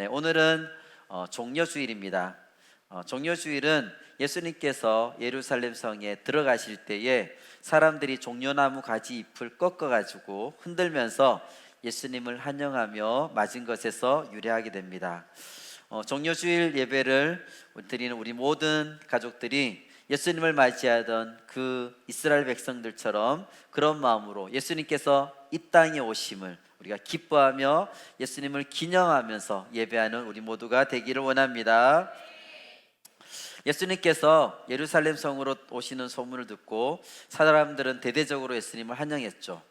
네, 오늘은 종려주일입니다. 종려주일은 예수님께서 예루살렘 성에 들어가실 때에 사람들이 종려나무 가지 잎을 꺾어가지고 흔들면서 예수님을 환영하며 맞은 것에서 유래하게 됩니다. 종려주일 예배를 드리는 우리 모든 가족들이 예수님을 맞이하던 그 이스라엘 백성들처럼 그런 마음으로 예수님께서 이 땅에 오심을 우리가 기뻐하며 예수님을 기념하면서 예배하는 우리 모두가 되기를 원합니다. 예수님께서 예루살렘 성으로 오시는 소문을 듣고 사람들은 대대적으로 예수님을 환영했죠.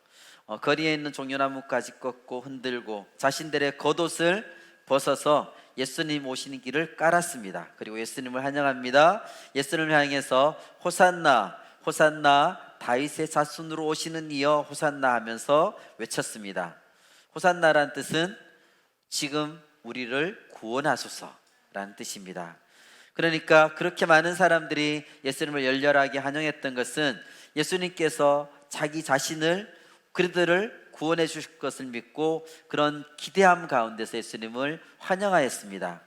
거리에 있는 종려나무까지 꺾고 흔들고 자신들의 겉옷을 벗어서 예수님 오시는 길을 깔았습니다. 그리고 예수님을 환영합니다. 예수님을 향해서 호산나 호산나 다윗의 자손으로 오시는 이여 호산나 하면서 외쳤습니다. 호산나란 뜻은 지금 우리를 구원하소서라는 뜻입니다. 그러니까 그렇게 많은 사람들이 예수님을 열렬하게 환영했던 것은 예수님께서 자기 자신을 그들을 구원해 주실 것을 믿고 그런 기대함 가운데서 예수님을 환영하였습니다.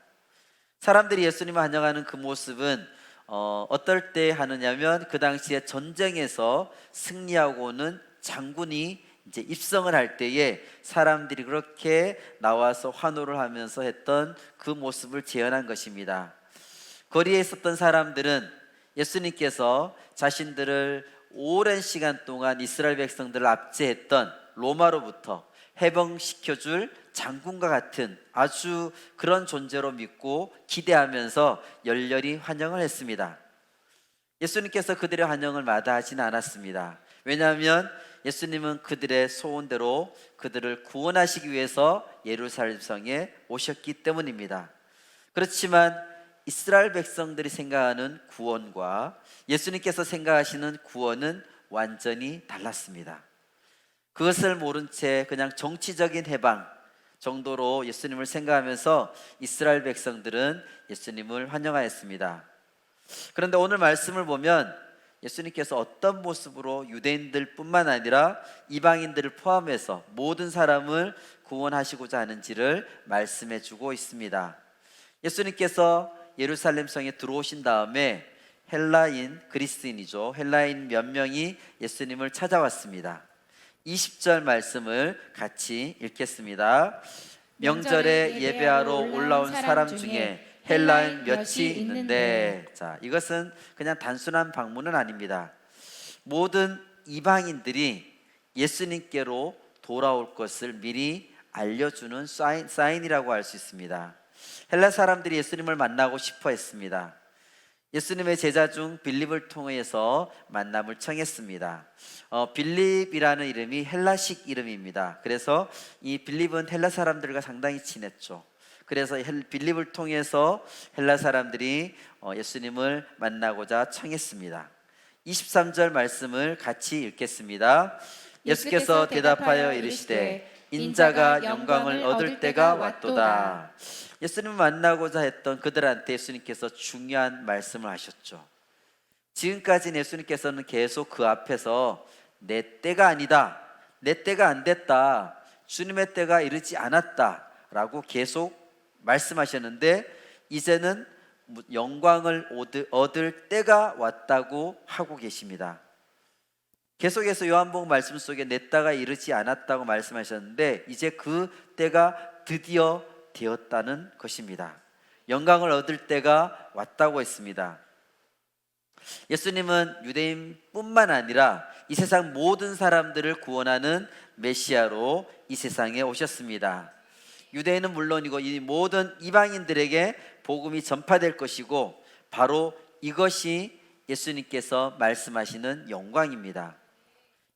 사람들이 예수님을 환영하는 그 모습은 어떨 때 하느냐면 그 당시에 전쟁에서 승리하고 오는 장군이 이제 입성을 할 때에 사람들이 그렇게 나와서 환호를 하면서 했던 그 모습을 재현한 것입니다. 거리에 있었던 사람들은 예수님께서 자신들을 오랜 시간 동안 이스라엘 백성들을 압제했던 로마로부터 해방시켜줄 장군과 같은 아주 그런 존재로 믿고 기대하면서 열렬히 환영을 했습니다. 예수님께서 그들의 환영을 마다하지는 않았습니다. 왜냐하면 예수님은 그들의 소원대로 그들을 구원하시기 위해서 예루살렘 성에 오셨기 때문입니다. 그렇지만 이스라엘 백성들이 생각하는 구원과 예수님께서 생각하시는 구원은 완전히 달랐습니다. 그것을 모른 채 그냥 정치적인 해방 정도로 예수님을 생각하면서 이스라엘 백성들은 예수님을 환영하였습니다. 그런데 오늘 말씀을 보면 예수님께서 어떤 모습으로 유대인들 뿐만 아니라 이방인들을 포함해서 모든 사람을 구원하시고자 하는지를 말씀해 주고 있습니다. 예수님께서 예루살렘 성에 들어오신 다음에 헬라인, 그리스인이죠, 헬라인 몇 명이 예수님을 찾아왔습니다. 20절 말씀을 같이 읽겠습니다. 명절에 예배하러 올라온 사람 중에 헬라인 몇이 있는데, 자, 이것은 그냥 단순한 방문은 아닙니다. 모든 이방인들이 예수님께로 돌아올 것을 미리 알려주는 사인이라고 할 수 있습니다. 헬라 사람들이 예수님을 만나고 싶어 했습니다. 예수님의 제자 중 빌립을 통해서 만남을 청했습니다. 빌립이라는 이름이 헬라식 이름입니다. 그래서 이 빌립은 헬라 사람들과 상당히 친했죠. 그래서 빌립을 통해서 헬라 사람들이 예수님을 만나고자 청했습니다. 23절 말씀을 같이 읽겠습니다. 예수께서 대답하여 이르시되 인자가 영광을 얻을 때가 왔도다. 예수님을 만나고자 했던 그들한테 예수님께서 중요한 말씀을 하셨죠. 지금까지는 예수님께서는 계속 그 앞에서 내 때가 아니다, 내 때가 안 됐다, 주님의 때가 이르지 않았다 라고 계속 말씀하셨는데 이제는 영광을 얻을 때가 왔다고 하고 계십니다. 계속해서 요한복음 말씀 속에 내 때가 이르지 않았다고 말씀하셨는데 이제 그 때가 드디어 되었다는 것입니다. 영광을 얻을 때가 왔다고 했습니다. 예수님은 유대인뿐만 아니라 이 세상 모든 사람들을 구원하는 메시아로 이 세상에 오셨습니다. 유대인은 물론이고 이 모든 이방인들에게 복음이 전파될 것이고 바로 이것이 예수님께서 말씀하시는 영광입니다.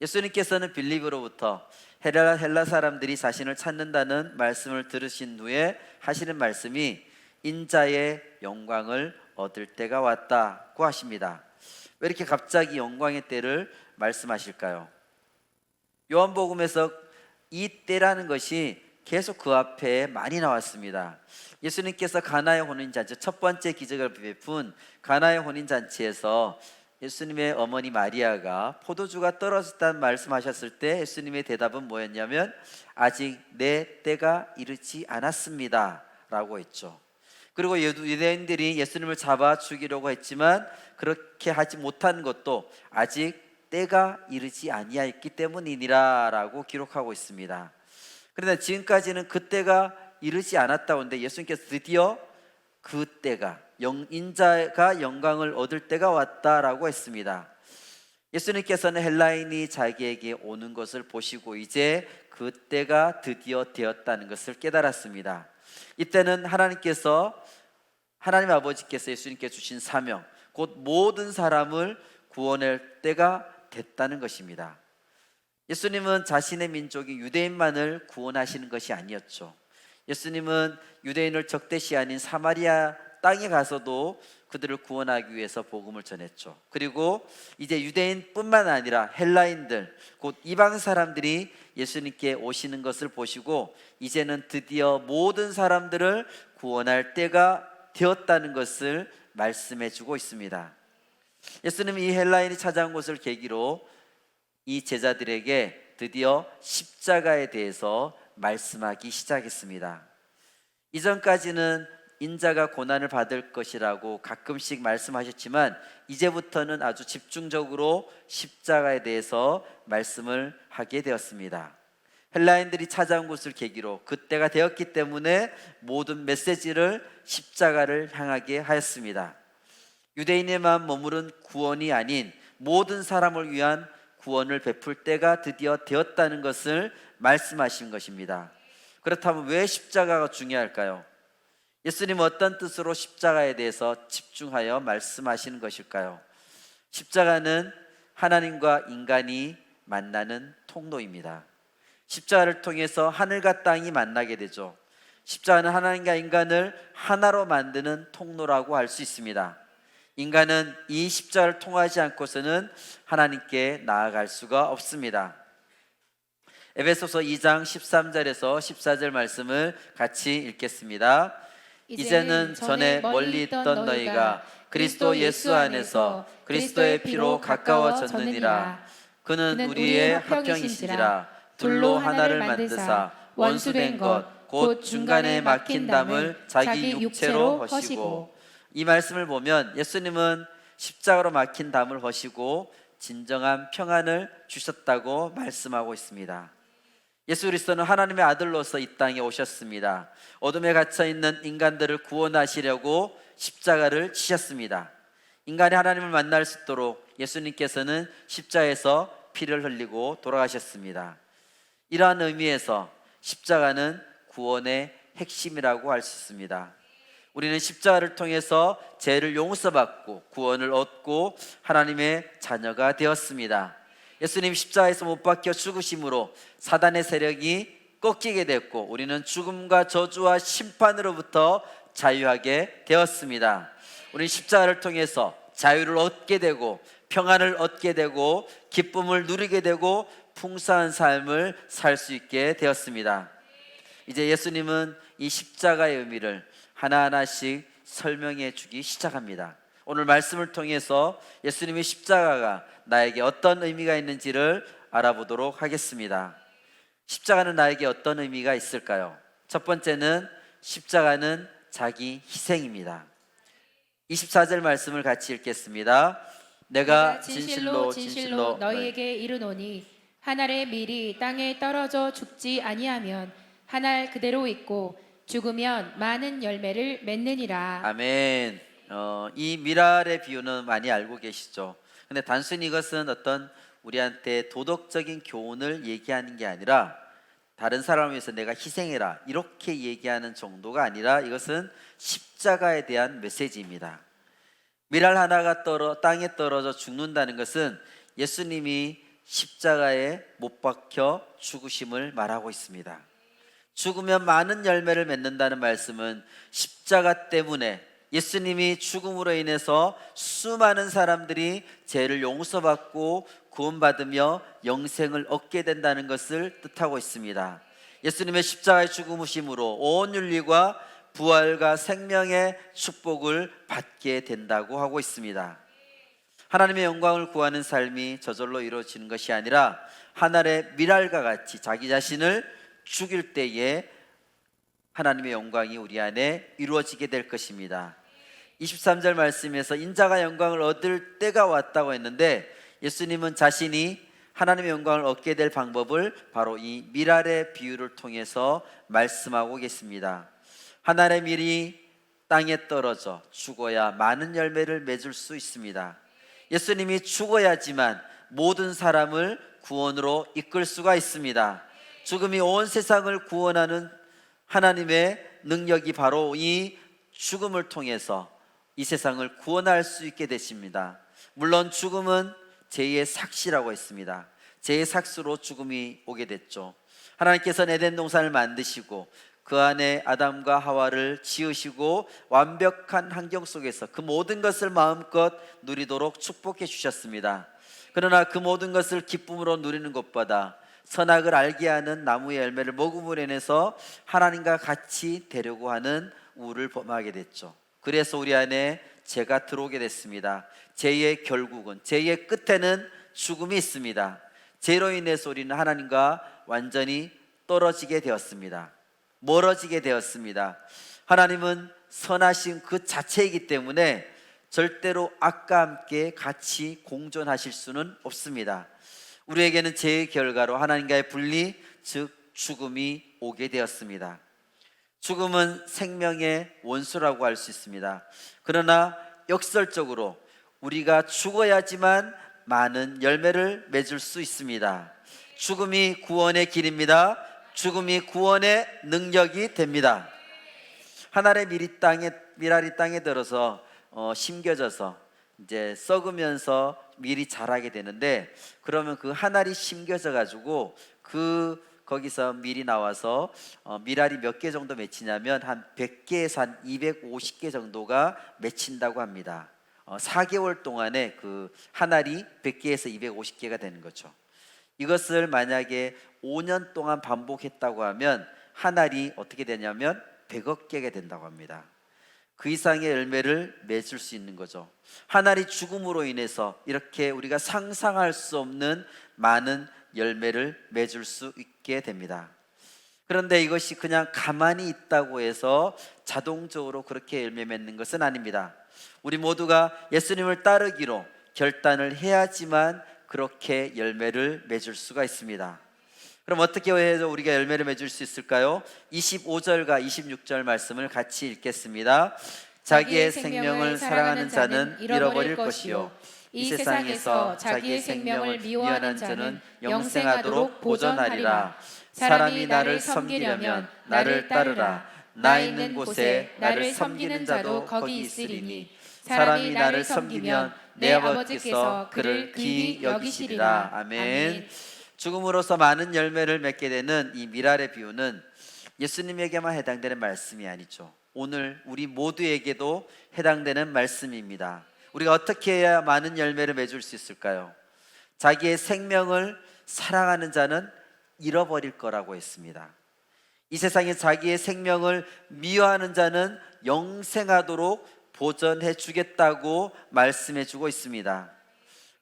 예수님께서는 빌립으로부터 헬라 사람들이 자신을 찾는다는 말씀을 들으신 후에 하시는 말씀이 인자의 영광을 얻을 때가 왔다고 하십니다. 왜 이렇게 갑자기 영광의 때를 말씀하실까요? 요한복음에서 이 때라는 것이 계속 그 앞에 많이 나왔습니다. 예수님께서 가나의 혼인잔치, 첫 번째 기적을 베푼 가나의 혼인잔치에서 예수님의 어머니 마리아가 포도주가 떨어졌다는 말씀하셨을 때 예수님의 대답은 뭐였냐면 아직 내 때가 이르지 않았습니다 라고 했죠. 그리고 유대인들이 예수님을 잡아 죽이려고 했지만 그렇게 하지 못한 것도 아직 때가 이르지 아니하였기 때문이니라 라고 기록하고 있습니다. 그런데 지금까지는 그 때가 이르지 않았다고 하는데 예수님께서 드디어 그 때가 인자가 영광을 얻을 때가 왔다라고 했습니다. 예수님께서는 헬라인이 자기에게 오는 것을 보시고 이제 그 때가 드디어 되었다는 것을 깨달았습니다. 이때는 하나님 아버지께서 예수님께 주신 사명, 곧 모든 사람을 구원할 때가 됐다는 것입니다. 예수님은 자신의 민족인 유대인만을 구원하시는 것이 아니었죠. 예수님은 유대인을 적대시 아닌 사마리아 땅에 가서도 그들을 구원하기 위해서 복음을 전했죠. 그리고 이제 유대인뿐만 아니라 헬라인들, 곧 이방 사람들이 예수님께 오시는 것을 보시고 이제는 드디어 모든 사람들을 구원할 때가 되었다는 것을 말씀해 주고 있습니다. 예수님이 이 헬라인이 찾아온 것을 계기로 이 제자들에게 드디어 십자가에 대해서 말씀하기 시작했습니다. 이전까지는 인자가 고난을 받을 것이라고 가끔씩 말씀하셨지만 이제부터는 아주 집중적으로 십자가에 대해서 말씀을 하게 되었습니다. 헬라인들이 찾아온 것을 계기로 그때가 되었기 때문에 모든 메시지를 십자가를 향하게 하였습니다. 유대인에만 머무른 구원이 아닌 모든 사람을 위한 구원을 베풀 때가 드디어 되었다는 것을 말씀하신 것입니다. 그렇다면 왜 십자가가 중요할까요? 예수님은 어떤 뜻으로 십자가에 대해서 집중하여 말씀하시는 것일까요? 십자가는 하나님과 인간이 만나는 통로입니다. 십자가를 통해서 하늘과 땅이 만나게 되죠. 십자가는 하나님과 인간을 하나로 만드는 통로라고 할 수 있습니다. 인간은 이 십자가를 통하지 않고서는 하나님께 나아갈 수가 없습니다. 에베소서 2장 13절에서 14절 말씀을 같이 읽겠습니다. 이제는 전에 멀리 있던 너희가 그리스도 예수 안에서 그리스도의 피로 가까워졌느니라. 그는 우리의 화평이신지라. 둘로 하나를 만드사 원수된 것 곧 중간에 막힌 담을 자기 육체로 허시고. 이 말씀을 보면 예수님은 십자가로 막힌 담을 허시고 진정한 평안을 주셨다고 말씀하고 있습니다. 예수 그리스도는 하나님의 아들로서 이 땅에 오셨습니다. 어둠에 갇혀있는 인간들을 구원하시려고 십자가를 지셨습니다. 인간이 하나님을 만날 수 있도록 예수님께서는 십자가에서 피를 흘리고 돌아가셨습니다. 이러한 의미에서 십자가는 구원의 핵심이라고 할 수 있습니다. 우리는 십자가를 통해서 죄를 용서받고 구원을 얻고 하나님의 자녀가 되었습니다. 예수님 십자가에서 못 박혀 죽으심으로 사단의 세력이 꺾이게 됐고 우리는 죽음과 저주와 심판으로부터 자유하게 되었습니다. 우리는 십자가를 통해서 자유를 얻게 되고 평안을 얻게 되고 기쁨을 누리게 되고 풍성한 삶을 살 수 있게 되었습니다. 이제 예수님은 이 십자가의 의미를 하나하나씩 설명해 주기 시작합니다. 오늘 말씀을 통해서 예수님의 십자가가 나에게 어떤 의미가 있는지를 알아보도록 하겠습니다. 십자가는 나에게 어떤 의미가 있을까요? 첫 번째는 십자가는 자기 희생입니다. 24절 말씀을 같이 읽겠습니다. 내가 진실로 너희에게 이르노니 한 알의 밀이 땅에 떨어져 죽지 아니하면 한 알 그대로 있고 죽으면 많은 열매를 맺느니라. 아멘. 이 미랄의 비유는 많이 알고 계시죠? 근데 단순히 이것은 어떤 우리한테 도덕적인 교훈을 얘기하는 게 아니라 다른 사람을 위해서 내가 희생해라 이렇게 얘기하는 정도가 아니라 이것은 십자가에 대한 메시지입니다. 미랄 하나가 땅에 떨어져 죽는다는 것은 예수님이 십자가에 못 박혀 죽으심을 말하고 있습니다. 죽으면 많은 열매를 맺는다는 말씀은 십자가 때문에 예수님이 죽음으로 인해서 수많은 사람들이 죄를 용서받고 구원받으며 영생을 얻게 된다는 것을 뜻하고 있습니다. 예수님의 십자가의 죽으심으로 온 윤리가 부활과 생명의 축복을 받게 된다고 하고 있습니다. 하나님의 영광을 구하는 삶이 저절로 이루어지는 것이 아니라 하늘의 미랄과 같이 자기 자신을 죽일 때에 하나님의 영광이 우리 안에 이루어지게 될 것입니다. 23절 말씀에서 인자가 영광을 얻을 때가 왔다고 했는데, 예수님은 자신이 하나님의 영광을 얻게 될 방법을 바로 이 밀알의 비유를 통해서 말씀하고 계십니다. 하나님의 밀이 땅에 떨어져 죽어야 많은 열매를 맺을 수 있습니다. 예수님이 죽어야지만 모든 사람을 구원으로 이끌 수가 있습니다. 죽음이 온 세상을 구원하는 하나님의 능력이 바로 이 죽음을 통해서 이 세상을 구원할 수 있게 되십니다. 물론 죽음은 죄의 삭시라고 했습니다. 죄의 삭수로 죽음이 오게 됐죠. 하나님께서는 에덴 동산을 만드시고 그 안에 아담과 하와를 지으시고 완벽한 환경 속에서 그 모든 것을 마음껏 누리도록 축복해 주셨습니다. 그러나 그 모든 것을 기쁨으로 누리는 것보다 선악을 알게 하는 나무의 열매를 먹음으로 인해서 하나님과 같이 되려고 하는 우를 범하게 됐죠. 그래서 우리 안에 죄가 들어오게 됐습니다. 죄의 결국은, 죄의 끝에는 죽음이 있습니다. 죄로 인해서 우리는 하나님과 완전히 떨어지게 되었습니다. 멀어지게 되었습니다. 하나님은 선하신 그 자체이기 때문에 절대로 악과 함께 같이 공존하실 수는 없습니다. 우리에게는 죄의 결과로 하나님과의 분리, 즉 죽음이 오게 되었습니다. 죽음은 생명의 원수라고 할 수 있습니다. 그러나 역설적으로 우리가 죽어야지만 많은 열매를 맺을 수 있습니다. 죽음이 구원의 길입니다. 죽음이 구원의 능력이 됩니다. 하나의 밀알이 땅에 들어서 심겨져서 이제 썩으면서 밀이 자라게 되는데, 그러면 그 한 알이 심겨져 가지고 거기서 밀이 나와서 밀알이 몇 개 정도 맺히냐면 한 100개에서 한 250개 정도가 맺힌다고 합니다. 4개월 동안에 그 한 알이 100개에서 250개가 되는 거죠. 이것을 만약에 5년 동안 반복했다고 하면 한 알이 어떻게 되냐면 100억 개가 된다고 합니다. 그 이상의 열매를 맺을 수 있는 거죠. 한 알이 죽음으로 인해서 이렇게 우리가 상상할 수 없는 많은 열매를 맺을 수 있게 됩니다. 그런데 이것이 그냥 가만히 있다고 해서 자동적으로 그렇게 열매 맺는 것은 아닙니다. 우리 모두가 예수님을 따르기로 결단을 해야지만 그렇게 열매를 맺을 수가 있습니다. 그럼 어떻게 해서 우리가 열매를 맺을 수 있을까요? 25절과 26절 말씀을 같이 읽겠습니다. 자기의 생명을 사랑하는 자는 잃어버릴 것이요, 이 세상에서 자기의 생명을 미워하는 자는 영생하도록 보존하리라. 사람이 나를 섬기려면 나를 따르라. 나 있는 곳에 나를 섬기는 자도 거기 있으리니 사람이 나를 섬기면 내 아버지께서 그를 귀히 여기시리라. 아멘. 죽음으로써 많은 열매를 맺게 되는 이 밀알의 비유는 예수님에게만 해당되는 말씀이 아니죠. 오늘 우리 모두에게도 해당되는 말씀입니다. 우리가 어떻게 해야 많은 열매를 맺을 수 있을까요? 자기의 생명을 사랑하는 자는 잃어버릴 거라고 했습니다. 이 세상에 자기의 생명을 미워하는 자는 영생하도록 보전해 주겠다고 말씀해 주고 있습니다.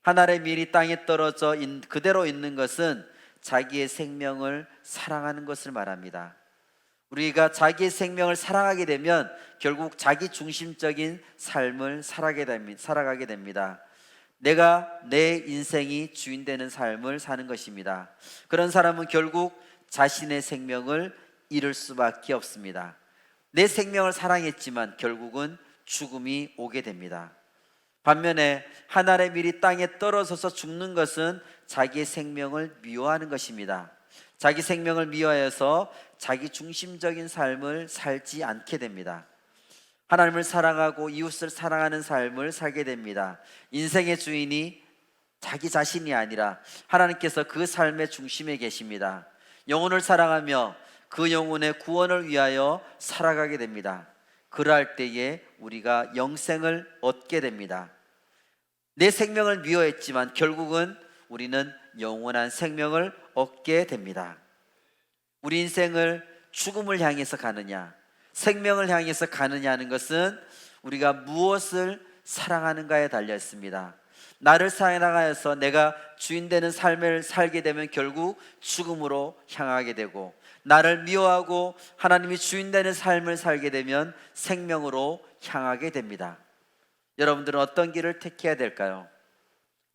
한 알의 밀이 땅에 떨어져 그대로 있는 것은 자기의 생명을 사랑하는 것을 말합니다. 우리가 자기의 생명을 사랑하게 되면 결국 자기 중심적인 삶을 살아가게 됩니다. 내가 내 인생이 주인 되는 삶을 사는 것입니다. 그런 사람은 결국 자신의 생명을 잃을 수밖에 없습니다. 내 생명을 사랑했지만 결국은 죽음이 오게 됩니다. 반면에 한 알의 밀이 땅에 떨어져서 죽는 것은 자기의 생명을 미워하는 것입니다. 자기 생명을 미워해서 자기 중심적인 삶을 살지 않게 됩니다. 하나님을 사랑하고 이웃을 사랑하는 삶을 살게 됩니다. 인생의 주인이 자기 자신이 아니라 하나님께서 그 삶의 중심에 계십니다. 영혼을 사랑하며 그 영혼의 구원을 위하여 살아가게 됩니다. 그럴 때에 우리가 영생을 얻게 됩니다. 내 생명을 미워했지만 결국은 우리는 영원한 생명을 얻게 됩니다. 우리 인생을 죽음을 향해서 가느냐, 생명을 향해서 가느냐 하는 것은 우리가 무엇을 사랑하는가에 달려 있습니다. 나를 사랑하여서 내가 주인 되는 삶을 살게 되면 결국 죽음으로 향하게 되고, 나를 미워하고 하나님이 주인 되는 삶을 살게 되면 생명으로 향하게 됩니다. 여러분들은 어떤 길을 택해야 될까요?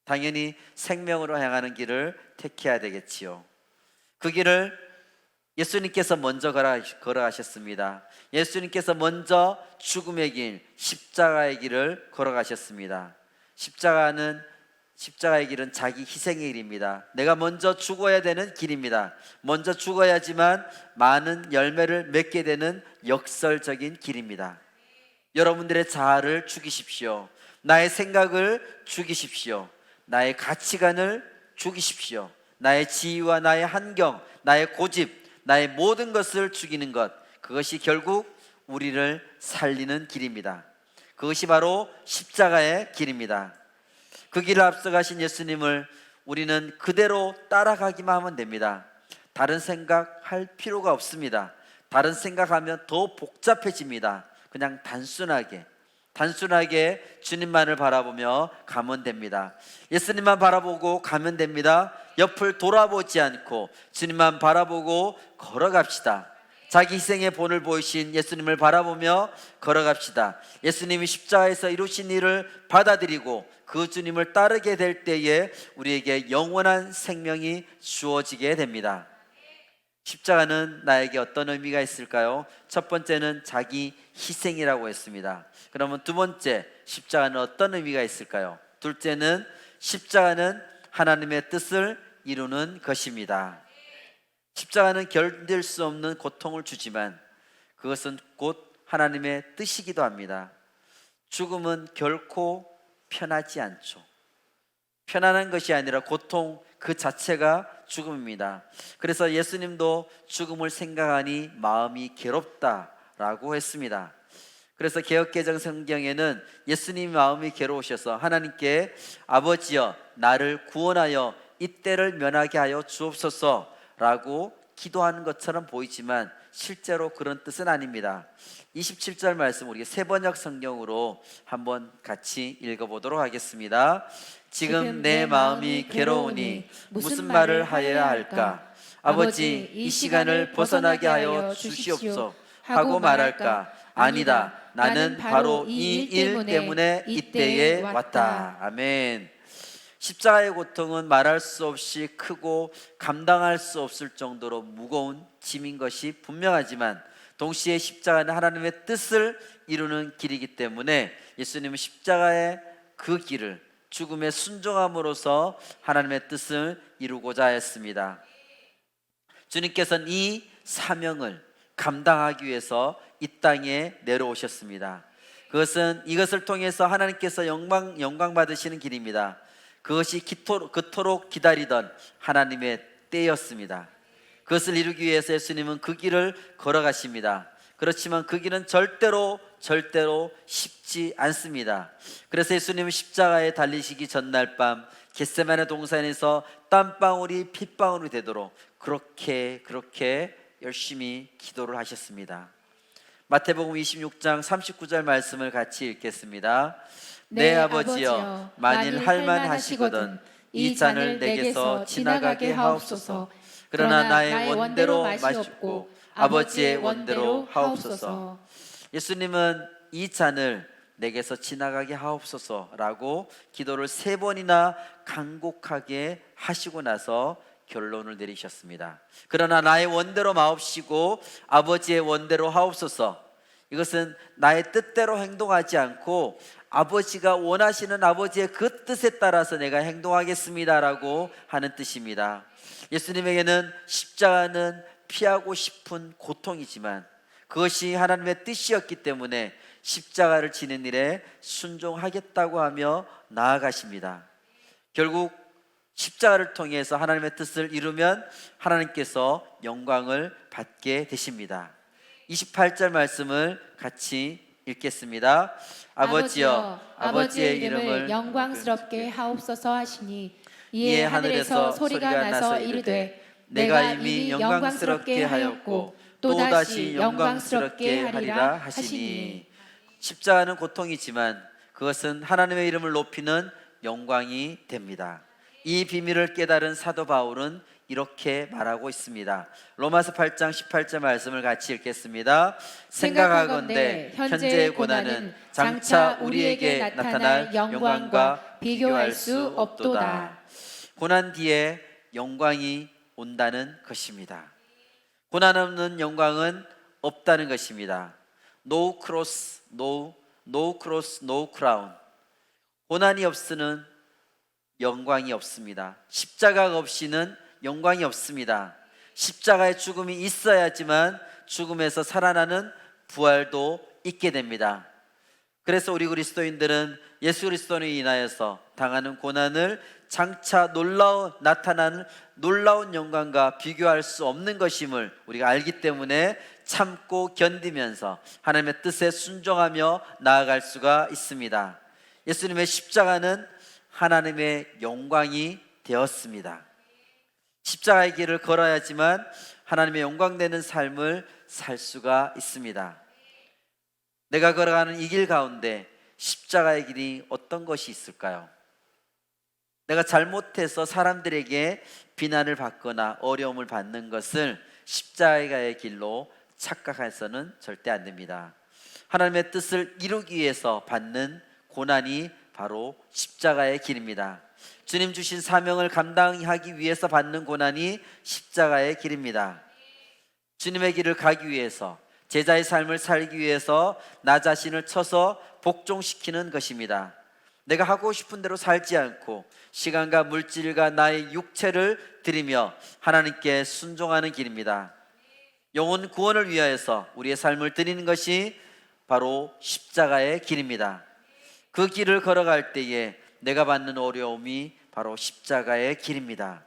당연히 생명으로 향하는 길을 택해야 되겠지요. 그 길을 예수님께서 먼저 걸어가셨습니다. 예수님께서 먼저 죽음의 길, 십자가의 길을 걸어가셨습니다. 십자가의 길은 자기 희생의 길입니다. 내가 먼저 죽어야 되는 길입니다. 먼저 죽어야지만 많은 열매를 맺게 되는 역설적인 길입니다. 여러분들의 자아를 죽이십시오. 나의 생각을 죽이십시오. 나의 가치관을 죽이십시오. 나의 지위와 나의 환경, 나의 고집, 나의 모든 것을 죽이는 것, 그것이 결국 우리를 살리는 길입니다. 그것이 바로 십자가의 길입니다. 그 길을 앞서가신 예수님을 우리는 그대로 따라가기만 하면 됩니다. 다른 생각할 필요가 없습니다. 다른 생각하면 더 복잡해집니다. 그냥 단순하게 주님만을 바라보며 가면 됩니다. 예수님만 바라보고 가면 됩니다. 옆을 돌아보지 않고 주님만 바라보고 걸어갑시다. 자기 희생의 본을 보이신 예수님을 바라보며 걸어갑시다. 예수님이 십자가에서 이루신 일을 받아들이고 그 주님을 따르게 될 때에 우리에게 영원한 생명이 주어지게 됩니다. 십자가는 나에게 어떤 의미가 있을까요? 첫 번째는 자기 희생이라고 했습니다. 그러면 두 번째, 십자가는 어떤 의미가 있을까요? 둘째는 십자가는 하나님의 뜻을 이루는 것입니다. 십자가는 견딜 수 없는 고통을 주지만 그것은 곧 하나님의 뜻이기도 합니다. 죽음은 결코 편하지 않죠. 편안한 것이 아니라 고통 그 자체가 죽음입니다. 그래서 예수님도 죽음을 생각하니 마음이 괴롭다라고 했습니다. 그래서 개역개정 성경에는 예수님 마음이 괴로우셔서 하나님께 아버지여 나를 구원하여 이 때를 면하게 하여 주옵소서라고 기도하는 것처럼 보이지만 실제로 그런 뜻은 아닙니다. 27절 말씀 우리 세번역 성경으로 한번 같이 읽어보도록 하겠습니다. 지금 내 마음이 괴로우니 무슨 말을 하여야 할까? 아버지 이 시간을 벗어나게 하여 주시옵소서 하고 말할까? 아니다. 나는 바로 이 일 때문에 이때에 왔다. 아멘. 십자가의 고통은 말할 수 없이 크고 감당할 수 없을 정도로 무거운 짐인 것이 분명하지만 동시에 십자가는 하나님의 뜻을 이루는 길이기 때문에 예수님은 십자가의 그 길을 죽음에 순종함으로써 하나님의 뜻을 이루고자 했습니다. 주님께서는 이 사명을 감당하기 위해서 이 땅에 내려오셨습니다. 이것을 통해서 하나님께서 영광 받으시는 길입니다. 그것이 그토록 기다리던 하나님의 때였습니다. 그것을 이루기 위해서 예수님은 그 길을 걸어가십니다. 그렇지만 그 길은 절대로 쉽지 않습니다. 그래서 예수님은 십자가에 달리시기 전날 밤 겟세마네 동산에서 땀방울이 핏방울이 되도록 그렇게 열심히 기도를 하셨습니다. 마태복음 26장 39절 말씀을 같이 읽겠습니다. 내 아버지여 만일 할만하시거든 이 잔을 내게서 지나가게 하옵소서. 그러나 나의 원대로 마시옵고 아버지의 원대로 하옵소서. 예수님은 이 잔을 내게서 지나가게 하옵소서라고 기도를 3번이나 간곡하게 하시고 나서 결론을 내리셨습니다. 그러나 나의 원대로 마옵시고 아버지의 원대로 하옵소서. 이것은 나의 뜻대로 행동하지 않고 아버지가 원하시는 아버지의 그 뜻에 따라서 내가 행동하겠습니다라고 하는 뜻입니다. 예수님에게는 십자가는 피하고 싶은 고통이지만 그것이 하나님의 뜻이었기 때문에 십자가를 지는 일에 순종하겠다고 하며 나아가십니다. 결국 십자가를 통해서 하나님의 뜻을 이루면 하나님께서 영광을 받게 되십니다. 28절 말씀을 같이 읽겠습니다. 아버지여 아버지의 이름을 영광스럽게 하옵소서 하시니 이에 하늘에서 소리가 나서 이르되 내가 이미 영광스럽게 하였고 또다시 영광스럽게 하리라 하시니. 십자가는 고통이지만 그것은 하나님의 이름을 높이는 영광이 됩니다. 이 비밀을 깨달은 사도 바울은 이렇게 말하고 있습니다. 로마서 8장 18절 말씀을 같이 읽겠습니다. 생각하건대 현재의 고난은 장차 우리에게 나타날 영광과 비교할 수 없도다. 고난 뒤에 영광이 온다는 것입니다. 고난 없는 영광은 없다는 것입니다. No cross, no cross, no crown. 고난이 없으면 영광이 없습니다. 십자가가 없이는 영광이 없습니다. 십자가의 죽음이 있어야지만 죽음에서 살아나는 부활도 있게 됩니다. 그래서 우리 그리스도인들은 예수 그리스도로 인하여서 당하는 고난을 장차 나타나는 놀라운 영광과 비교할 수 없는 것임을 우리가 알기 때문에 참고 견디면서 하나님의 뜻에 순종하며 나아갈 수가 있습니다. 예수님의 십자가는 하나님의 영광이 되었습니다. 십자가의 길을 걸어야지만 하나님의 영광되는 삶을 살 수가 있습니다. 내가 걸어가는 이 길 가운데 십자가의 길이 어떤 것이 있을까요? 내가 잘못해서 사람들에게 비난을 받거나 어려움을 받는 것을 십자가의 길로 착각해서는 절대 안 됩니다. 하나님의 뜻을 이루기 위해서 받는 고난이 바로 십자가의 길입니다. 주님 주신 사명을 감당하기 위해서 받는 고난이 십자가의 길입니다. 주님의 길을 가기 위해서, 제자의 삶을 살기 위해서 나 자신을 쳐서 복종시키는 것입니다. 내가 하고 싶은 대로 살지 않고 시간과 물질과 나의 육체를 드리며 하나님께 순종하는 길입니다. 영혼 구원을 위하여서 우리의 삶을 드리는 것이 바로 십자가의 길입니다. 그 길을 걸어갈 때에 내가 받는 어려움이 바로 십자가의 길입니다.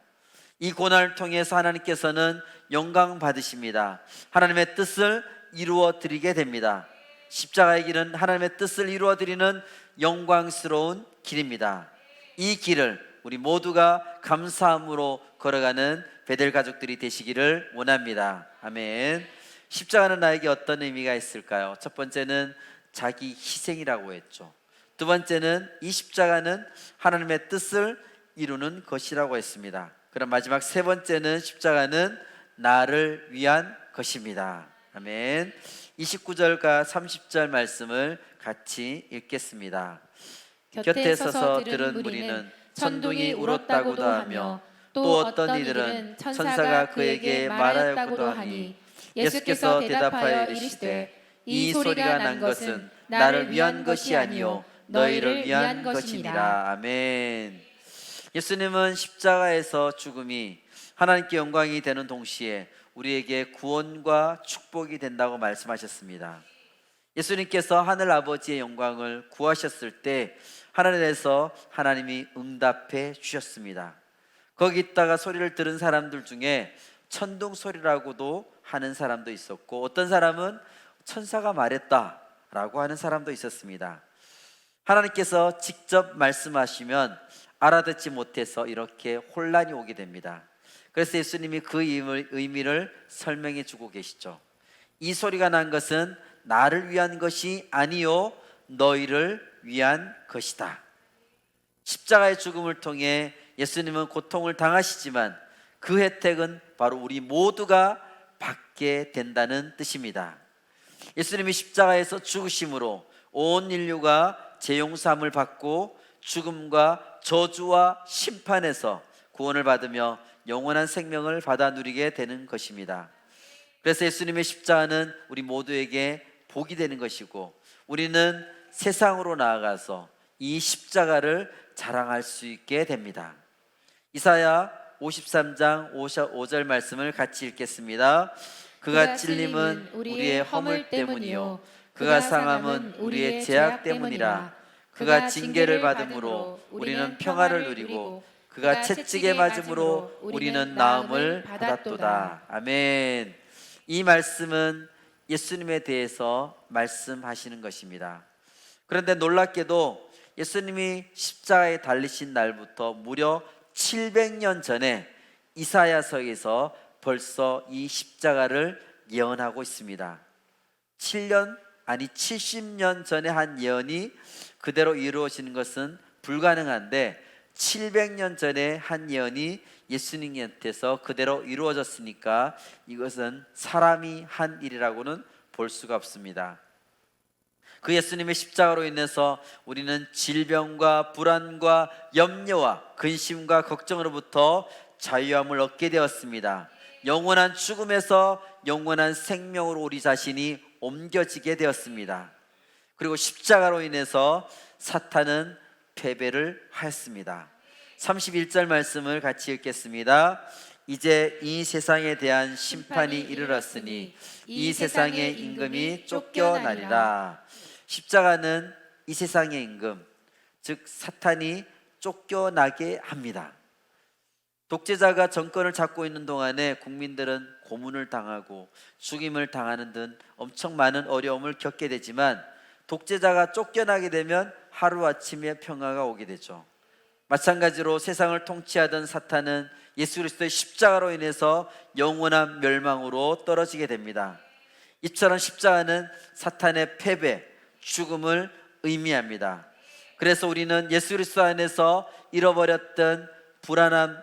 이 고난을 통해서 하나님께서는 영광 받으십니다. 하나님의 뜻을 이루어 드리게 됩니다. 십자가의 길은 하나님의 뜻을 이루어 드리는 영광스러운 길입니다. 이 길을 우리 모두가 감사함으로 걸어가는 베델 가족들이 되시기를 원합니다. 아멘. 십자가는 나에게 어떤 의미가 있을까요? 첫 번째는 자기 희생이라고 했죠. 두 번째는 이 십자가는 하나님의 뜻을 이루는 것이라고 했습니다. 그럼 마지막 세 번째는 십자가는 나를 위한 것입니다. 아멘. 29절과 30절 말씀을 같이 읽겠습니다. 곁에 서서 들은 무리는 천둥이 울었다고도 하며 또 어떤 이들은 천사가 그에게 말하였다고도 하니 예수께서 대답하여 이르시되 이 소리가 난 것은 나를 위한 것이 아니요 너희를 위한 것이니라. 아멘. 예수님은 십자가에서 죽음이 하나님께 영광이 되는 동시에 우리에게 구원과 축복이 된다고 말씀하셨습니다. 예수님께서 하늘 아버지의 영광을 구하셨을 때 하늘에서 하나님이 응답해 주셨습니다. 거기 있다가 소리를 들은 사람들 중에 천둥 소리라고도 하는 사람도 있었고, 어떤 사람은 천사가 말했다라고 하는 사람도 있었습니다. 하나님께서 직접 말씀하시면 알아듣지 못해서 이렇게 혼란이 오게 됩니다. 그래서 예수님이 그 의미를 설명해 주고 계시죠. 이 소리가 난 것은 나를 위한 것이 아니요 너희를 위한 것이다. 십자가의 죽음을 통해 예수님은 고통을 당하시지만 그 혜택은 바로 우리 모두가 받게 된다는 뜻입니다. 예수님이 십자가에서 죽으심으로 온 인류가 죄용삼을 받고 죽음과 저주와 심판에서 구원을 받으며 영원한 생명을 받아 누리게 되는 것입니다. 그래서 예수님의 십자가는 우리 모두에게 복이 되는 것이고, 우리는 세상으로 나아가서 이 십자가를 자랑할 수 있게 됩니다. 이사야 53장 5절 말씀을 같이 읽겠습니다. 그가 찔림은 우리의 허물 때문이요 그가 상함은 우리의 죄악 때문이라. 그가 징계를 받음으로 우리는 평화를 누리고 그가 채찍에 맞음으로 우리는 나음을 받았도다. 아멘. 이 말씀은 예수님에 대해서 말씀하시는 것입니다. 그런데 놀랍게도 예수님이 십자가에 달리신 날부터 무려 700년 전에 이사야서에서 벌써 이 십자가를 예언하고 있습니다. 70년 전에 한 예언이 그대로 이루어지는 것은 불가능한데 700년 전에 한 예언이 예수님한테서 그대로 이루어졌으니까 이것은 사람이 한 일이라고는 볼 수가 없습니다. 그 예수님의 십자가로 인해서 우리는 질병과 불안과 염려와 근심과 걱정으로부터 자유함을 얻게 되었습니다. 영원한 죽음에서 영원한 생명으로 우리 자신이 옮겨지게 되었습니다. 그리고 십자가로 인해서 사탄은 패배를 하였습니다. 31절 말씀을 같이 읽겠습니다. 이제 이 세상에 대한 심판이 이르렀으니 이 세상의 임금이 쫓겨나리라. 십자가는 이 세상의 임금, 즉 사탄이 쫓겨나게 합니다. 독재자가 정권을 잡고 있는 동안에 국민들은 고문을 당하고 죽임을 당하는 등 엄청 많은 어려움을 겪게 되지만 독재자가 쫓겨나게 되면 하루아침에 평화가 오게 되죠. 마찬가지로 세상을 통치하던 사탄은 예수 그리스도의 십자가로 인해서 영원한 멸망으로 떨어지게 됩니다. 이처럼 십자가는 사탄의 패배, 죽음을 의미합니다. 그래서 우리는 예수 그리스도 안에서 잃어버렸던 불안함을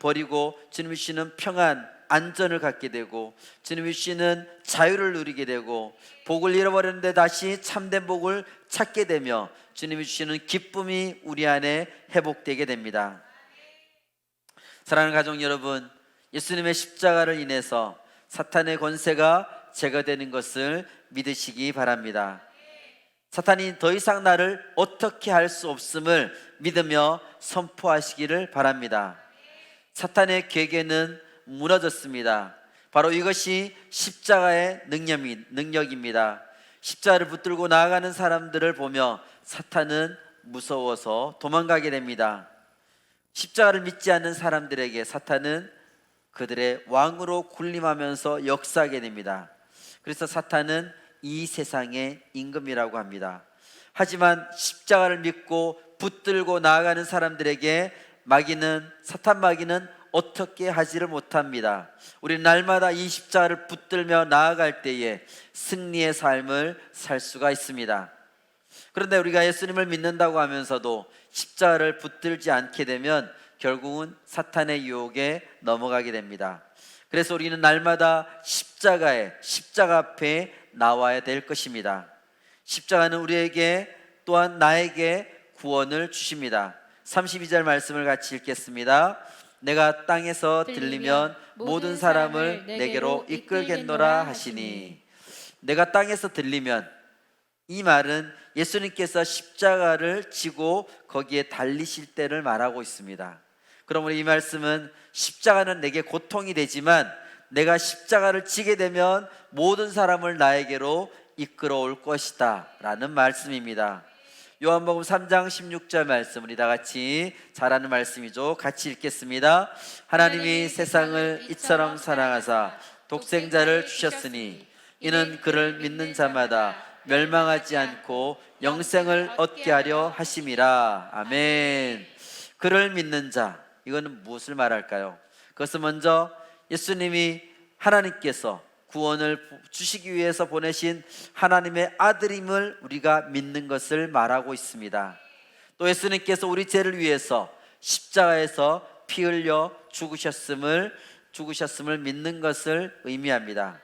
버리고 주님이 주시는 평안, 안전을 갖게 되고 주님이 주시는 자유를 누리게 되고 복을 잃어버렸는데 다시 참된 복을 찾게 되며 주님이 주시는 기쁨이 우리 안에 회복되게 됩니다. 사랑하는 가족 여러분, 예수님의 십자가를 인해서 사탄의 권세가 제거되는 것을 믿으시기 바랍니다. 사탄이 더 이상 나를 어떻게 할 수 없음을 믿으며 선포하시기를 바랍니다. 사탄의 계계는 무너졌습니다. 바로 이것이 십자가의 능력입니다. 십자가를 붙들고 나아가는 사람들을 보며 사탄은 무서워서 도망가게 됩니다. 십자가를 믿지 않는 사람들에게 사탄은 그들의 왕으로 군림하면서 역사하게 됩니다. 그래서 사탄은 이 세상의 임금이라고 합니다. 하지만 십자가를 믿고 붙들고 나아가는 사람들에게 사탄 마귀는 어떻게 하지를 못합니다. 우리는 날마다 이 십자가를 붙들며 나아갈 때에 승리의 삶을 살 수가 있습니다. 그런데 우리가 예수님을 믿는다고 하면서도 십자가를 붙들지 않게 되면 결국은 사탄의 유혹에 넘어가게 됩니다. 그래서 우리는 날마다 십자가 앞에 나와야 될 것입니다. 십자가는 우리에게 또한 나에게 구원을 주십니다. 32절 말씀을 같이 읽겠습니다. 내가 땅에서 들리면 모든 사람을 내게로 이끌겠노라 하시니. 내가 땅에서 들리면, 이 말은 예수님께서 십자가를 지고 거기에 달리실 때를 말하고 있습니다. 그러므로 이 말씀은 십자가는 내게 고통이 되지만 내가 십자가를 지게 되면 모든 사람을 나에게로 이끌어 올 것이다 라는 말씀입니다. 요한복음 3장 16절 말씀, 우리 다 같이 잘 아는 말씀이죠. 같이 읽겠습니다. 하나님이 세상을 이처럼 사랑하사 독생자를 주셨으니 이는 그를 믿는 자마다 멸망하지 않고 영생을 얻게 하려 하심이라. 아멘. 그를 믿는 자, 이거는 무엇을 말할까요? 그것은 먼저 예수님이 하나님께서 구원을 주시기 위해서 보내신 하나님의 아들임을 우리가 믿는 것을 말하고 있습니다. 또 예수님께서 우리 죄를 위해서 십자가에서 피 흘려 죽으셨음을 믿는 것을 의미합니다.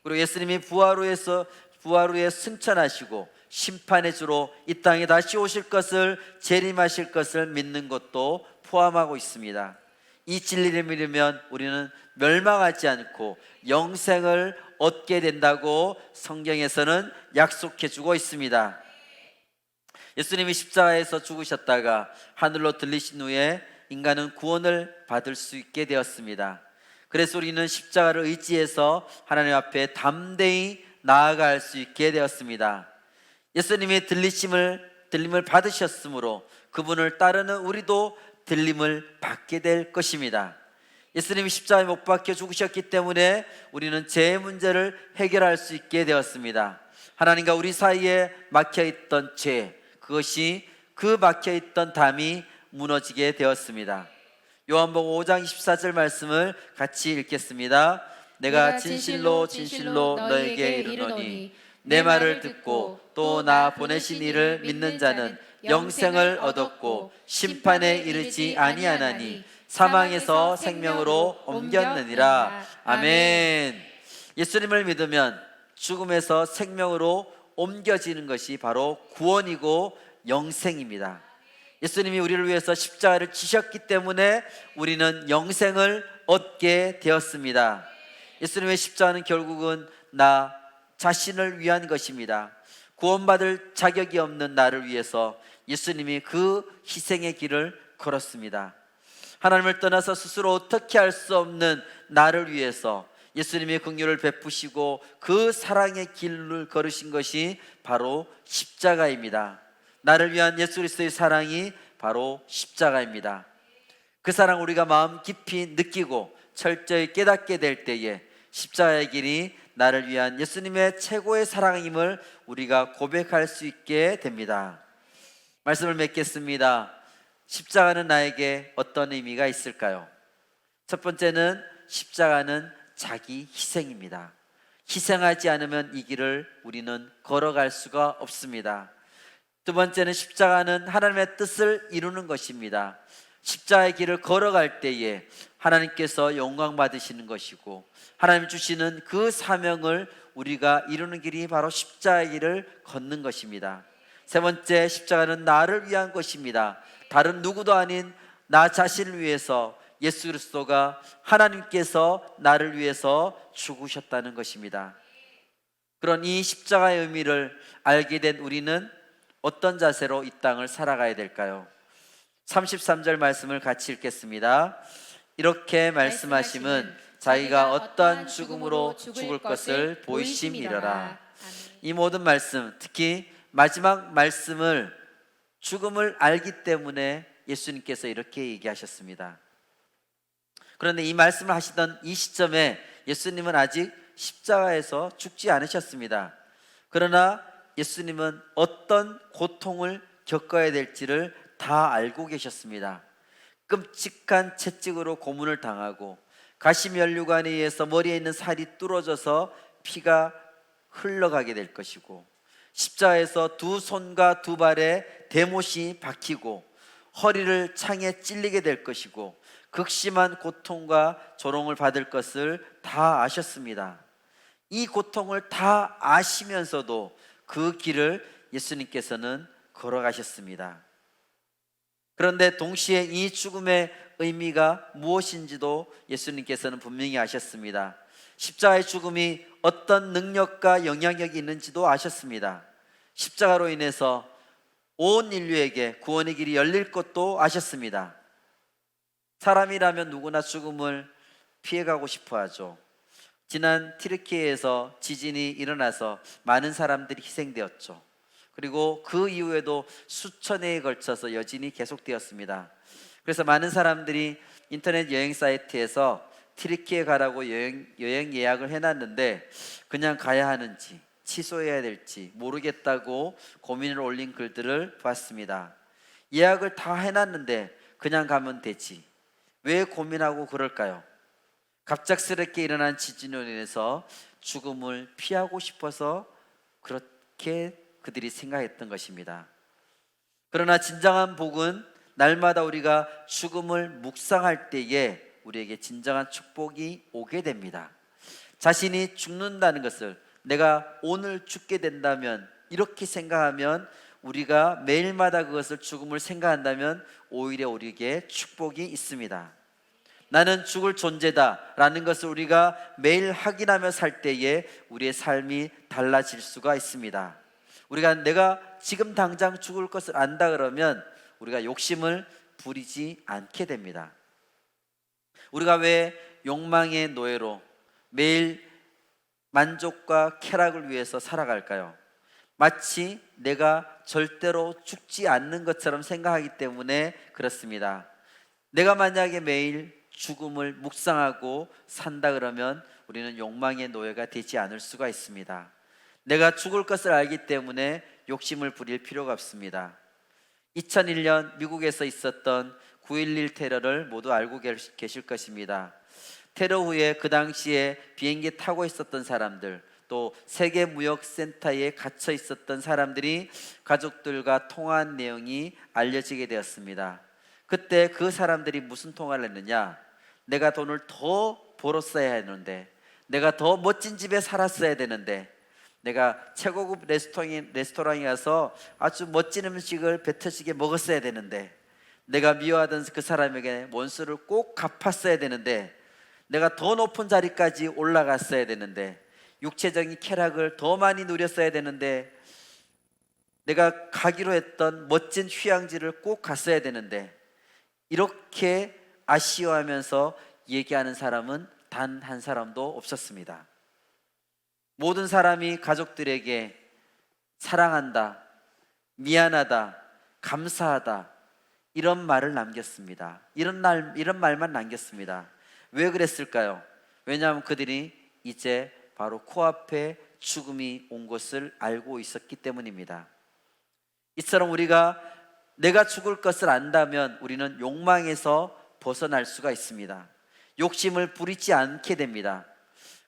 그리고 예수님이 부활 후에 승천하시고 심판의 주로 이 땅에 다시 오실 것을, 재림하실 것을 믿는 것도 포함하고 있습니다. 이 진리를 믿으면 우리는 멸망하지 않고 영생을 얻게 된다고 성경에서는 약속해 주고 있습니다. 예수님이 십자가에서 죽으셨다가 하늘로 들리신 후에 인간은 구원을 받을 수 있게 되었습니다. 그래서 우리는 십자가를 의지해서 하나님 앞에 담대히 나아갈 수 있게 되었습니다. 예수님이 들림을 받으셨으므로 그분을 따르는 우리도 들림을 받게 될 것입니다. 예수님이 십자가에 못 박혀 죽으셨기 때문에 우리는 죄의 문제를 해결할 수 있게 되었습니다. 하나님과 우리 사이에 막혀있던 죄, 그것이 그 막혀있던 담이 무너지게 되었습니다. 요한복음 5장 24절 말씀을 같이 읽겠습니다. 내가 진실로 너에게 이르노니 내 말을 듣고 또 나 보내신 이를 믿는 자는 영생을 얻었고 심판에 이르지 아니하나니 사망에서 생명으로 옮겼느니라. 아멘. 예수님을 믿으면 죽음에서 생명으로 옮겨지는 것이 바로 구원이고 영생입니다. 예수님이 우리를 위해서 십자가를 지셨기 때문에 우리는 영생을 얻게 되었습니다. 예수님의 십자가는 결국은 나 자신을 위한 것입니다. 구원받을 자격이 없는 나를 위해서 예수님이 그 희생의 길을 걸었습니다. 하나님을 떠나서 스스로 어떻게 할 수 없는 나를 위해서 예수님이 긍휼을 베푸시고 그 사랑의 길을 걸으신 것이 바로 십자가입니다. 나를 위한 예수 그리스도의 사랑이 바로 십자가입니다. 그 사랑 우리가 마음 깊이 느끼고 철저히 깨닫게 될 때에 십자가의 길이 나를 위한 예수님의 최고의 사랑임을 우리가 고백할 수 있게 됩니다. 말씀을 맺겠습니다. 십자가는 나에게 어떤 의미가 있을까요? 첫 번째는 십자가는 자기 희생입니다. 희생하지 않으면 이 길을 우리는 걸어갈 수가 없습니다. 두 번째는 십자가는 하나님의 뜻을 이루는 것입니다. 십자가의 길을 걸어갈 때에 하나님께서 영광 받으시는 것이고 하나님 주시는 그 사명을 우리가 이루는 길이 바로 십자가의 길을 걷는 것입니다. 세 번째, 십자가는 나를 위한 것입니다. 다른 누구도 아닌 나 자신을 위해서 예수 그리스도가 하나님께서 나를 위해서 죽으셨다는 것입니다. 그런 이 십자가의 의미를 알게 된 우리는 어떤 자세로 이 땅을 살아가야 될까요? 33절 말씀을 같이 읽겠습니다. 이렇게 말씀하심은 자기가 어떠한 죽음으로 죽을 것을 보이심이러라. 이 모든 말씀, 특히 마지막 말씀을 죽음을 알기 때문에 예수님께서 이렇게 얘기하셨습니다. 그런데 이 말씀을 하시던 이 시점에 예수님은 아직 십자가에서 죽지 않으셨습니다. 그러나 예수님은 어떤 고통을 겪어야 될지를 다 알고 계셨습니다. 끔찍한 채찍으로 고문을 당하고 가시면류관에 의해서 머리에 있는 살이 뚫어져서 피가 흘러가게 될 것이고 십자가에서 두 손과 두 발에 대못이 박히고 허리를 창에 찔리게 될 것이고 극심한 고통과 조롱을 받을 것을 다 아셨습니다. 이 고통을 다 아시면서도 그 길을 예수님께서는 걸어가셨습니다. 그런데 동시에 이 죽음의 의미가 무엇인지도 예수님께서는 분명히 아셨습니다. 십자가의 죽음이 어떤 능력과 영향력이 있는지도 아셨습니다. 십자가로 인해서 온 인류에게 구원의 길이 열릴 것도 아셨습니다. 사람이라면 누구나 죽음을 피해가고 싶어 하죠. 지난 튀르키예에서 지진이 일어나서 많은 사람들이 희생되었죠. 그리고 그 이후에도 수천 해에 걸쳐서 여진이 계속되었습니다. 그래서 많은 사람들이 인터넷 여행 사이트에서 튀르키예 가라고 여행 예약을 해놨는데 그냥 가야 하는지 취소해야 될지 모르겠다고 고민을 올린 글들을 봤습니다. 예약을 다 해놨는데 그냥 가면 되지 왜 고민하고 그럴까요? 갑작스럽게 일어난 지진으로 인해서 죽음을 피하고 싶어서 그렇게 그들이 생각했던 것입니다. 그러나 진정한 복은 날마다 우리가 죽음을 묵상할 때에 우리에게 진정한 축복이 오게 됩니다. 자신이 죽는다는 것을 내가 오늘 죽게 된다면 이렇게 생각하면 우리가 매일마다 그것을 죽음을 생각한다면 오히려 우리에게 축복이 있습니다. 나는 죽을 존재다 라는 것을 우리가 매일 확인하며 살 때에 우리의 삶이 달라질 수가 있습니다. 우리가 내가 지금 당장 죽을 것을 안다 그러면 우리가 욕심을 부리지 않게 됩니다. 우리가 왜 욕망의 노예로 매일 만족과 쾌락을 위해서 살아갈까요? 마치 내가 절대로 죽지 않는 것처럼 생각하기 때문에 그렇습니다. 내가 만약에 매일 죽음을 묵상하고 산다 그러면 우리는 욕망의 노예가 되지 않을 수가 있습니다. 내가 죽을 것을 알기 때문에 욕심을 부릴 필요가 없습니다. 2001년 미국에서 있었던 9.11 테러를 모두 알고 계실 것입니다. 테러 후에 그 당시에 비행기 타고 있었던 사람들, 또 세계무역센터에 갇혀 있었던 사람들이 가족들과 통화한 내용이 알려지게 되었습니다. 그때 그 사람들이 무슨 통화를 했느냐? 내가 돈을 더 벌었어야 했는데, 내가 더 멋진 집에 살았어야 되는데, 내가 최고급 레스토랑에 가서 아주 멋진 음식을 배 터지게 먹었어야 되는데, 내가 미워하던 그 사람에게 원수를 꼭 갚았어야 되는데, 내가 더 높은 자리까지 올라갔어야 되는데, 육체적인 쾌락을 더 많이 누렸어야 되는데, 내가 가기로 했던 멋진 휴양지를 꼭 갔어야 되는데, 이렇게 아쉬워하면서 얘기하는 사람은 단 한 사람도 없었습니다. 모든 사람이 가족들에게 사랑한다, 미안하다, 감사하다, 이런 말을 남겼습니다. 이런 말만 남겼습니다. 왜 그랬을까요? 왜냐하면 그들이 이제 바로 코앞에 죽음이 온 것을 알고 있었기 때문입니다. 이처럼 우리가 내가 죽을 것을 안다면 우리는 욕망에서 벗어날 수가 있습니다. 욕심을 부리지 않게 됩니다.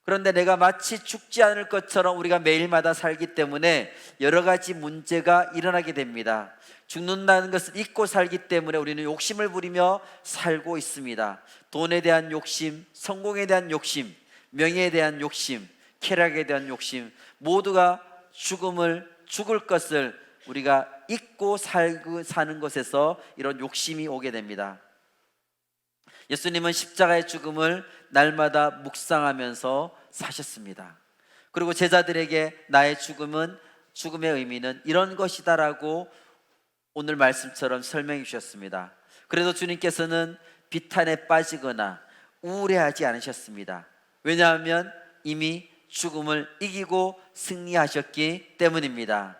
그런데 내가 마치 죽지 않을 것처럼 우리가 매일마다 살기 때문에 여러 가지 문제가 일어나게 됩니다. 죽는다는 것을 잊고 살기 때문에 우리는 욕심을 부리며 살고 있습니다. 돈에 대한 욕심, 성공에 대한 욕심, 명예에 대한 욕심, 쾌락에 대한 욕심, 모두가 죽을 것을 우리가 잊고 사는 것에서 이런 욕심이 오게 됩니다. 예수님은 십자가의 죽음을 날마다 묵상하면서 사셨습니다. 그리고 제자들에게 나의 죽음의 의미는 이런 것이다라고 오늘 말씀처럼 설명해 주셨습니다. 그래도 주님께서는 비탄에 빠지거나 우울해하지 않으셨습니다. 왜냐하면 이미 죽음을 이기고 승리하셨기 때문입니다.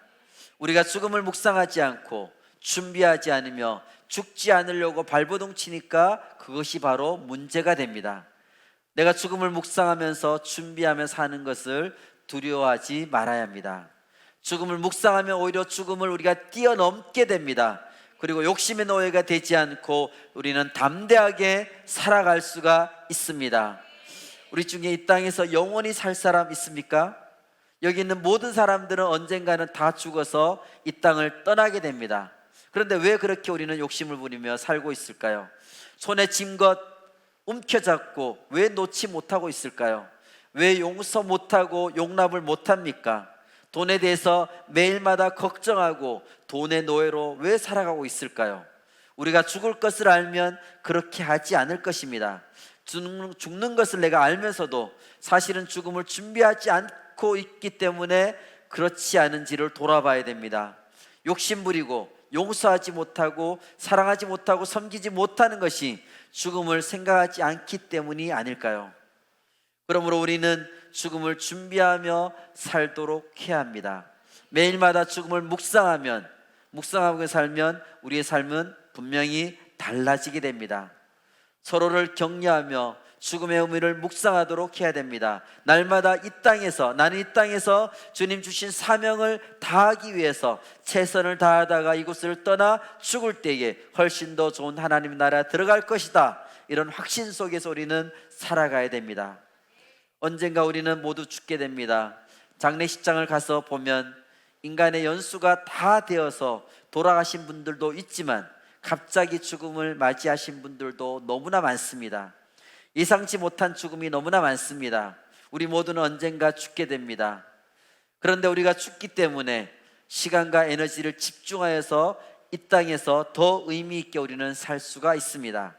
우리가 죽음을 묵상하지 않고 준비하지 않으며 죽지 않으려고 발버둥 치니까 그것이 바로 문제가 됩니다. 내가 죽음을 묵상하면서 준비하며 사는 것을 두려워하지 말아야 합니다. 죽음을 묵상하면 오히려 죽음을 우리가 뛰어넘게 됩니다. 그리고 욕심의 노예가 되지 않고 우리는 담대하게 살아갈 수가 있습니다. 우리 중에 이 땅에서 영원히 살 사람 있습니까? 여기 있는 모든 사람들은 언젠가는 다 죽어서 이 땅을 떠나게 됩니다. 그런데 왜 그렇게 우리는 욕심을 부리며 살고 있을까요? 손에 쥔 것 움켜잡고 왜 놓지 못하고 있을까요? 왜 용서 못하고 용납을 못합니까? 돈에 대해서 매일마다 걱정하고 돈의 노예로 왜 살아가고 있을까요? 우리가 죽을 것을 알면 그렇게 하지 않을 것입니다. 죽는 것을 내가 알면서도 사실은 죽음을 준비하지 않고 있기 때문에 그렇지 않은지를 돌아봐야 됩니다. 욕심 부리고 용서하지 못하고 사랑하지 못하고 섬기지 못하는 것이 죽음을 생각하지 않기 때문이 아닐까요? 그러므로 우리는 죽음을 준비하며 살도록 해야 합니다. 매일마다 죽음을 묵상하고 살면 우리의 삶은 분명히 달라지게 됩니다. 서로를 격려하며 죽음의 의미를 묵상하도록 해야 됩니다. 날마다 나는 이 땅에서 주님 주신 사명을 다하기 위해서 최선을 다하다가 이곳을 떠나 죽을 때에 훨씬 더 좋은 하나님 나라 들어갈 것이다, 이런 확신 속에서 우리는 살아가야 됩니다. 언젠가 우리는 모두 죽게 됩니다. 장례식장을 가서 보면 인간의 연수가 다 되어서 돌아가신 분들도 있지만 갑자기 죽음을 맞이하신 분들도 너무나 많습니다. 예상치 못한 죽음이 너무나 많습니다. 우리 모두는 언젠가 죽게 됩니다. 그런데 우리가 죽기 때문에 시간과 에너지를 집중하여서 이 땅에서 더 의미 있게 우리는 살 수가 있습니다.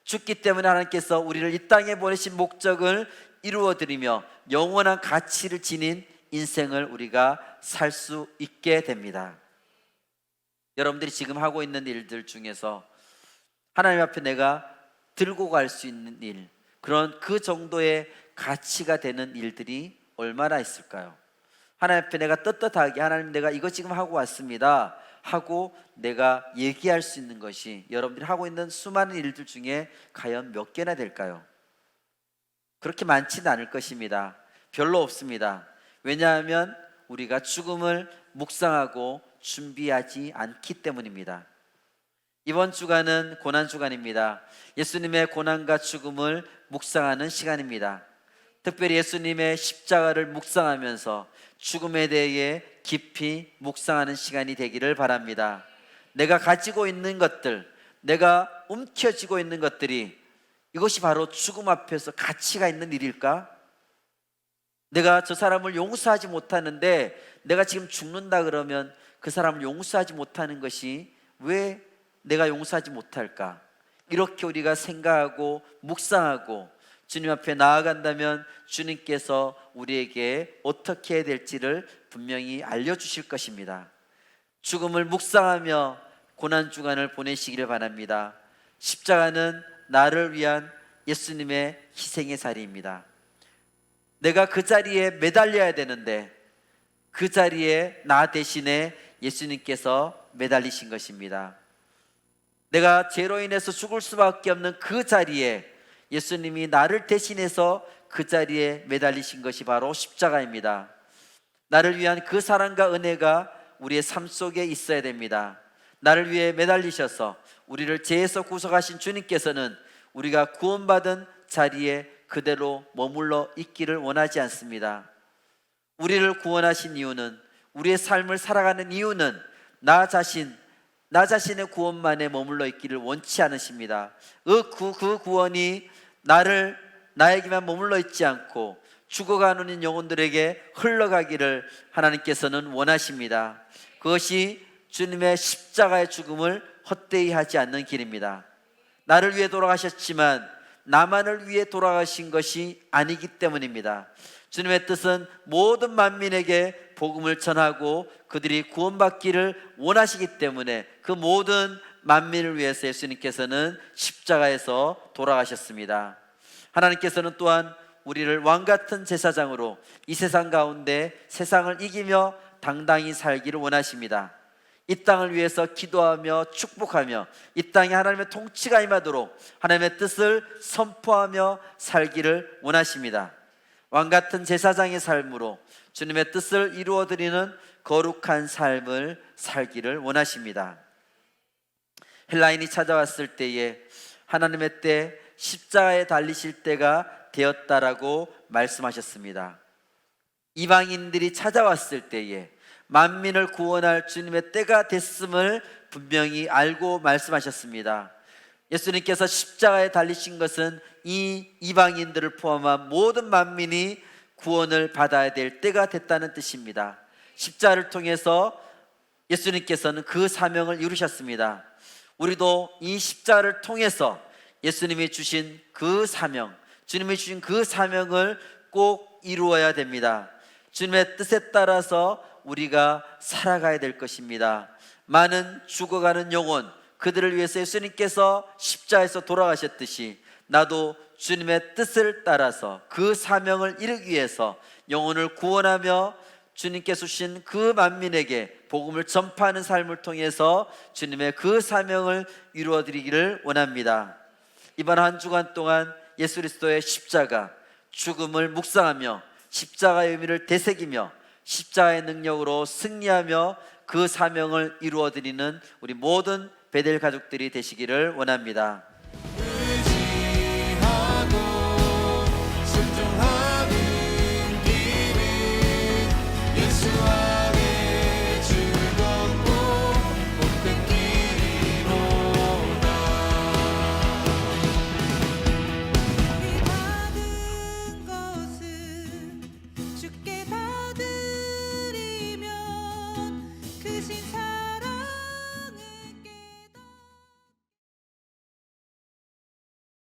죽기 때문에 하나님께서 우리를 이 땅에 보내신 목적을 이루어드리며 영원한 가치를 지닌 인생을 우리가 살 수 있게 됩니다. 여러분들이 지금 하고 있는 일들 중에서 하나님 앞에 내가 들고 갈 수 있는 일, 그런 그 정도의 가치가 되는 일들이 얼마나 있을까요? 하나님 앞에 내가 떳떳하게 하나님 내가 이거 지금 하고 왔습니다 하고 내가 얘기할 수 있는 것이 여러분들이 하고 있는 수많은 일들 중에 과연 몇 개나 될까요? 그렇게 많지는 않을 것입니다. 별로 없습니다. 왜냐하면 우리가 죽음을 묵상하고 준비하지 않기 때문입니다. 이번 주간은 고난주간입니다. 예수님의 고난과 죽음을 묵상하는 시간입니다. 특별히 예수님의 십자가를 묵상하면서 죽음에 대해 깊이 묵상하는 시간이 되기를 바랍니다. 내가 가지고 있는 것들, 내가 움켜쥐고 있는 것들이 이것이 바로 죽음 앞에서 가치가 있는 일일까? 내가 저 사람을 용서하지 못하는데 내가 지금 죽는다 그러면 그 사람을 용서하지 못하는 것이 왜 내가 용서하지 못할까? 이렇게 우리가 생각하고 묵상하고 주님 앞에 나아간다면 주님께서 우리에게 어떻게 해야 될지를 분명히 알려주실 것입니다. 죽음을 묵상하며 고난주간을 보내시기를 바랍니다. 십자가는 나를 위한 예수님의 희생의 자리입니다. 내가 그 자리에 매달려야 되는데 그 자리에 나 대신에 예수님께서 매달리신 것입니다. 내가 죄로 인해서 죽을 수밖에 없는 그 자리에 예수님이 나를 대신해서 그 자리에 매달리신 것이 바로 십자가입니다. 나를 위한 그 사랑과 은혜가 우리의 삶 속에 있어야 됩니다. 나를 위해 매달리셔서 우리를 죄에서 구속하신 주님께서는 우리가 구원받은 자리에 그대로 머물러 있기를 원하지 않습니다. 우리를 구원하신 이유는, 우리의 삶을 살아가는 이유는 나 자신의 구원만에 머물러 있기를 원치 않으십니다. 그 구원이 나에게만 머물러 있지 않고 죽어가는 영혼들에게 흘러가기를 하나님께서는 원하십니다. 그것이 주님의 십자가의 죽음을 헛되이 하지 않는 길입니다. 나를 위해 돌아가셨지만 나만을 위해 돌아가신 것이 아니기 때문입니다. 주님의 뜻은 모든 만민에게 복음을 전하고 그들이 구원받기를 원하시기 때문에 그 모든 만민을 위해서 예수님께서는 십자가에서 돌아가셨습니다. 하나님께서는 또한 우리를 왕같은 제사장으로 이 세상 가운데 세상을 이기며 당당히 살기를 원하십니다. 이 땅을 위해서 기도하며 축복하며 이 땅에 하나님의 통치가 임하도록 하나님의 뜻을 선포하며 살기를 원하십니다. 왕같은 제사장의 삶으로 주님의 뜻을 이루어드리는 거룩한 삶을 살기를 원하십니다. 헬라인이 찾아왔을 때에 하나님의 때 십자가에 달리실 때가 되었다라고 말씀하셨습니다. 이방인들이 찾아왔을 때에 만민을 구원할 주님의 때가 됐음을 분명히 알고 말씀하셨습니다. 예수님께서 십자가에 달리신 것은 이 이방인들을 포함한 모든 만민이 구원을 받아야 될 때가 됐다는 뜻입니다. 십자가를 통해서 예수님께서는 그 사명을 이루셨습니다. 우리도 이 십자가를 통해서 예수님이 주신 그 사명, 주님이 주신 그 사명을 꼭 이루어야 됩니다. 주님의 뜻에 따라서 우리가 살아가야 될 것입니다. 많은 죽어가는 영혼, 그들을 위해서 예수님께서 십자가에서 돌아가셨듯이 나도 주님의 뜻을 따라서 그 사명을 이루기 위해서 영혼을 구원하며 주님께서 주신 그 만민에게 복음을 전파하는 삶을 통해서 주님의 그 사명을 이루어드리기를 원합니다. 이번 한 주간 동안 예수 그리스도의 십자가, 죽음을 묵상하며 십자가의 의미를 되새기며 십자가의 능력으로 승리하며 그 사명을 이루어드리는 우리 모든 베델 가족들이 되시기를 원합니다.